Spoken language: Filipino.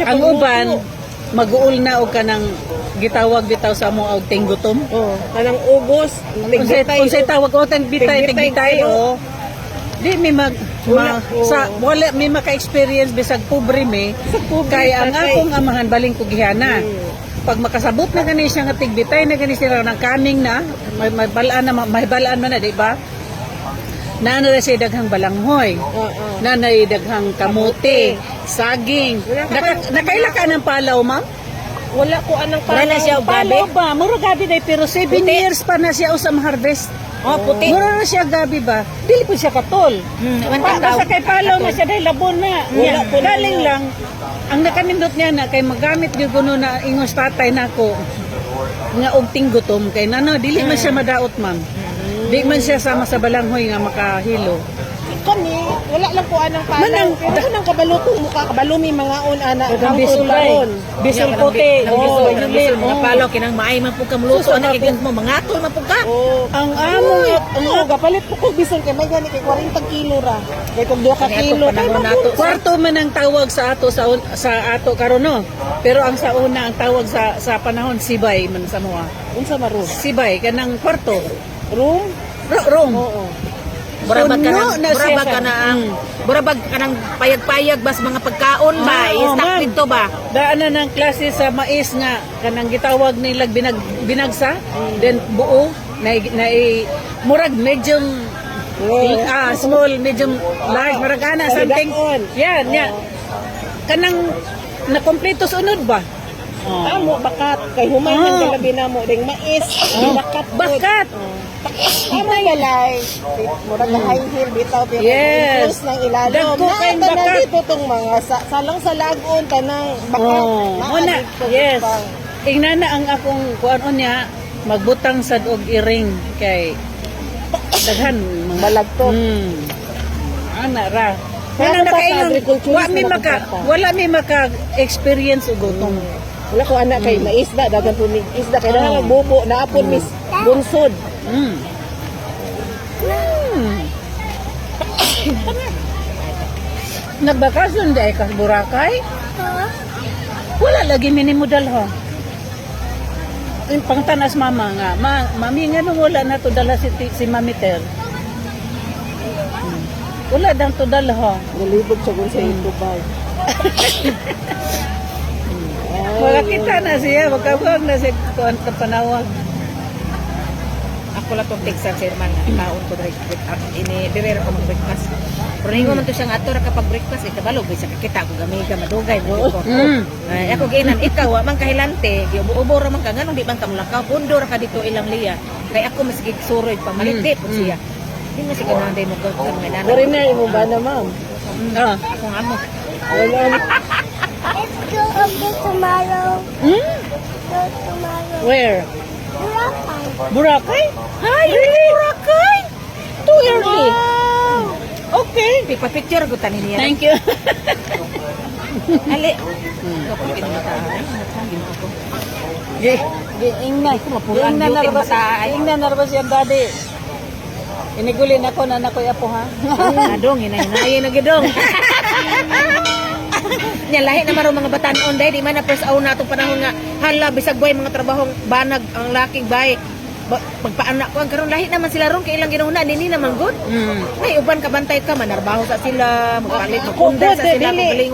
Ang uban mag-uul na og kanang gitawag bitaw sa among og tinggutom. Oh, kanang ugos, Unsay tawag o bitay tigbitay o. Di mi wala mi maka-experience bisag pobre mi kay ang akong amahan baling ko gihana. Pag makasabot na gani siya nga tigbitay na gani sila ng kaning na may balaan man na di ba? Nanay siya daghang balanghoy. Nanay daghang kamote, saging. Nakaila ka ng palaw, ma'am? Wala ko anang Wala na siya gabi. Palaw ba? Mura gabi na pero 7 years pa na siya usam harvest. Oh, puti. Mura na siya gabi ba? Dili po siya katol. Basta kay palaw na siya dahil labon na. Galing lang. Ang nakanindot niya na kay magamit gyud kuno na ingos tatay nako nga og tinggutom kay nano dili man siya madaot, ma'am. Di man siya sama sa balanghoy nga makahilo. Kami, wala lang po anang palaw. Pero nang kabalutong mukha, kabalumi mga ana Ang bisul ray. Bisul puti. Bisul mga palaw kinang maay man pud ka muluto ana kay mo mangatol man pud ka. Ang amo gapalit po ko bisul kay may gani kay 40 kilo ra. Kay kung 2 ka kilo kay kwarto man ang tawag sa ato sa ato karon no. Pero ang sa una ang tawag sa panahon sibay man sa moa. unsa maru? Sibay kanang kwarto. Room? Room. Oo. Burabag ka na ang Mm. burabag ka ng payag-payag bas mga pagkaon ba? Oo, Stock ma'am. dito ba? Daanan ng klase sa mais nga kanang gitawag nila binagsa, then buo na murag medium small, medium large, murag ana something. Yan. Kanang na kompleto sunod ba? Amo bakat kay humanan ka labi na mo ding mais, bakat. Amo galay. Murag na high heel bitaw pero Yes. close ng ilalim. Dagko kay Na bakat. dito tong mga salang sa lagon tanang bakat. Muna, yes. Ingnan na ang akong kuan niya magbutang sad og iring kay daghan mga Balagtot. Ana ra. Kaya Kanang pa sa nakaingon, agriculturist wala mi maka experience og gutom. Wala ko anak kay naisda dagan po ni isda kay nang bubo na apon mis bunsod. Nagbakasyon di ka sa Boracay? Wala lagi minimo dalho. Yung pangtanas mama nga, mami nga nung wala na to dala si Mami Ter. Wala dang to dalho. Nalibog siya gun sa Dubai. Makakita na siya, magkabuhag na siya kuan ka panawag. Ako lang tong Texas Sherman kaon ko ini dire ko mag breakfast. Pero hingo man to siya nga ato ra kapag breakfast ikabalog bisa kakita ko gamiga madugay mo ko. Ay ako ginan ikaw wa man kahilante, giubo ra man ka nganong di man ka mulakaw, pundo ra ka dito ilang liya. Kay ako mas gigsuroy pa maliti po siya. Di mo siya kananday mo ko mga nana. Ori na imo ba na ma'am? Kung amo. Wala. Let's go over tomorrow. Go tomorrow. Where? Boracay. Boracay? Hi, Boracay. Too early. Okay, picture ko tanin niya. Thank you. Ali. Ingnan. Ingnan na ba siyang daddy? Inigulin ako na nakoy apo ha. Adong hinahinay na gidong. Nya lahi na maro mga batan-on day di man na first na atong panahon nga hala bisag boy mga trabahong banag ang laking bay. Pagpaanak ko ang karon lahi naman sila ron kay ilang ginuna nini naman good. May uban ka bantay ka manarbaho sa sila magpalit magpunda sa sila